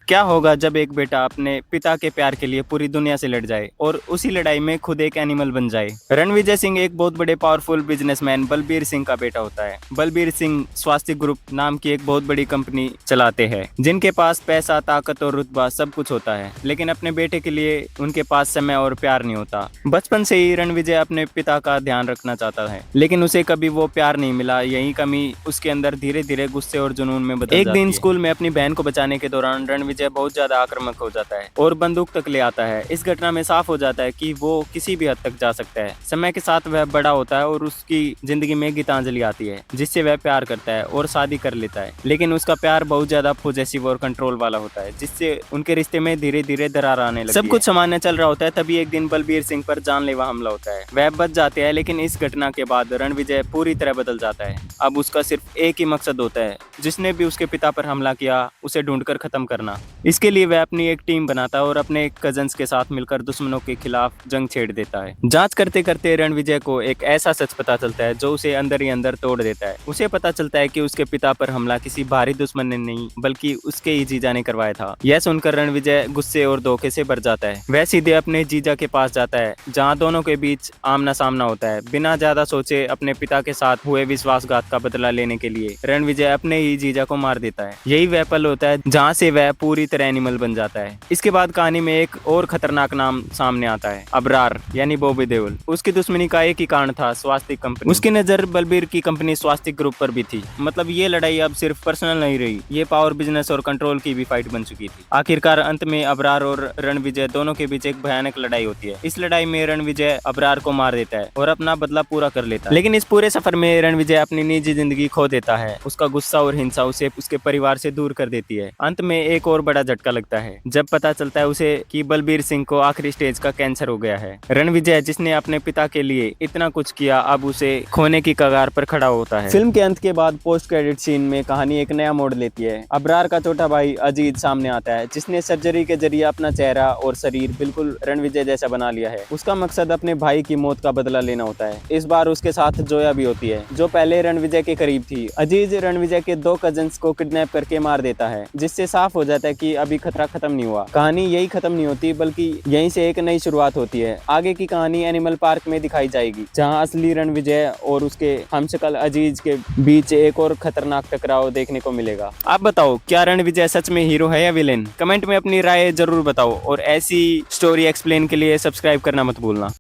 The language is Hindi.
क्या होगा जब एक बेटा अपने पिता के प्यार के लिए पूरी दुनिया से लड़ जाए और उसी लड़ाई में खुद एक एनिमल बन जाए। रणविजय सिंह एक बहुत बड़े पावरफुल बिजनेसमैन बलबीर सिंह का बेटा होता है। बलबीर सिंह स्वास्थ्य ग्रुप नाम की एक बहुत बड़ी कंपनी चलाते हैं, जिनके पास पैसा, ताकत और रुतबा सब कुछ होता है, लेकिन अपने बेटे के लिए उनके पास समय और प्यार नहीं होता। बचपन से ही रणविजय अपने पिता का ध्यान रखना चाहता है, लेकिन उसे कभी वो प्यार नहीं मिला। यही कमी उसके अंदर धीरे धीरे गुस्से और जुनून में बदल जाती है। एक दिन स्कूल में अपनी बहन को बचाने के दौरान रणविजय बहुत ज्यादा आक्रामक हो जाता है और बंदूक तक ले आता है। इस घटना में साफ हो जाता है कि वो किसी भी हद तक जा सकता है। समय के साथ वह बड़ा होता है और उसकी जिंदगी में गीतांजलि आती है, जिससे वह प्यार करता है और शादी कर लेता है। लेकिन उसका प्यार बहुत ज्यादा पॉजेसिव और कंट्रोल वाला होता है, जिससे उनके रिश्ते में धीरे धीरे दरार आने लगती है। सब कुछ सामान्य चल रहा होता है, तभी एक दिन बलबीर सिंह पर जानलेवा हमला होता है। वह बच जाते हैं, लेकिन इस घटना के बाद रणविजय पूरी तरह बदल जाता है। अब उसका सिर्फ एक ही मकसद होता है, जिसने भी उसके पिता पर हमला किया उसे ढूंढकर खत्म करना। इसके लिए वह अपनी एक टीम बनाता है और अपने कजन्स के साथ मिलकर दुश्मनों के खिलाफ जंग छेड़ देता है। जांच करते करते रणविजय को एक ऐसा सच पता चलता है जो उसे अंदर ही अंदर तोड़ देता है। उसे पता चलता है कि उसके पिता पर हमला किसी भारी दुश्मन ने नहीं, बल्कि उसके ही जीजा ने करवाया था। यह सुनकर रणविजय गुस्से और धोखे से भर जाता है। वह सीधे अपने जीजा के पास जाता है, जहाँ दोनों के बीच आमना सामना होता है। बिना ज्यादा सोचे अपने पिता के साथ हुए विश्वासघात का बदला लेने के लिए रणविजय अपने ही जीजा को मार देता है। यही वह पल होता है जहाँ से वह पूरी तरह एनिमल बन जाता है। इसके बाद कहानी में एक और खतरनाक नाम सामने आता है, अबरार यानी बॉबी देओल। उसकी दुश्मनी का एक ही कारण था, स्वास्थ्य कंपनी। उसकी नजर बलबीर की कंपनी स्वास्थ्य ग्रुप पर भी थी। मतलब ये लड़ाई अब सिर्फ पर्सनल नहीं रही, ये पावर, बिजनेस और कंट्रोल की भी फाइट बन चुकी थी। आखिरकार अंत में अबरार और रणविजय दोनों के बीच एक भयानक लड़ाई होती है। इस लड़ाई में रणविजय अबरार को मार देता है और अपना बदला पूरा कर लेता है। लेकिन इस पूरे सफर में रणविजय अपनी निजी जिंदगी खो देता है। उसका गुस्सा और हिंसा उसे उसके परिवार से दूर कर देती है। अंत में एक और बड़ा झटका लगता है जब पता चलता है उसे कि बलबीर सिंह को आखिरी स्टेज का कैंसर हो गया है। रणविजय, जिसने अपने पिता के लिए इतना कुछ किया, अब उसे खोने की कगार पर खड़ा होता है। फिल्म के अंत के बाद पोस्ट क्रेडिट सीन में कहानी एक नया मोड़ लेती है। अबरार का छोटा भाई अजीज सामने आता है, जिसने सर्जरी के जरिए अपना चेहरा और शरीर बिल्कुल रणविजय जैसा बना लिया है। उसका मकसद अपने भाई की मौत का बदला लेना होता है। इस बार उसके साथ जोया भी होती है, जो पहले रणविजय के करीब थी। अजीज रणविजय के 2 कजन्स को किडनैप करके मार देता है, जिससे साफ हो जाता है कि अभी खतरा खत्म नहीं हुआ। कहानी यही खत्म नहीं होती, बल्कि यहीं से एक नई शुरुआत होती है। आगे की कहानी एनिमल पार्क में दिखाई जाएगी, जहां असली रणविजय और उसके हमशक्ल अजीज के बीच एक और खतरनाक टकराव देखने को मिलेगा। आप बताओ, क्या रणविजय सच में हीरो है या विलेन? कमेंट में अपनी राय जरूर बताओ और ऐसी स्टोरी एक्सप्लेन के लिए सब्सक्राइब करना मत भूलना।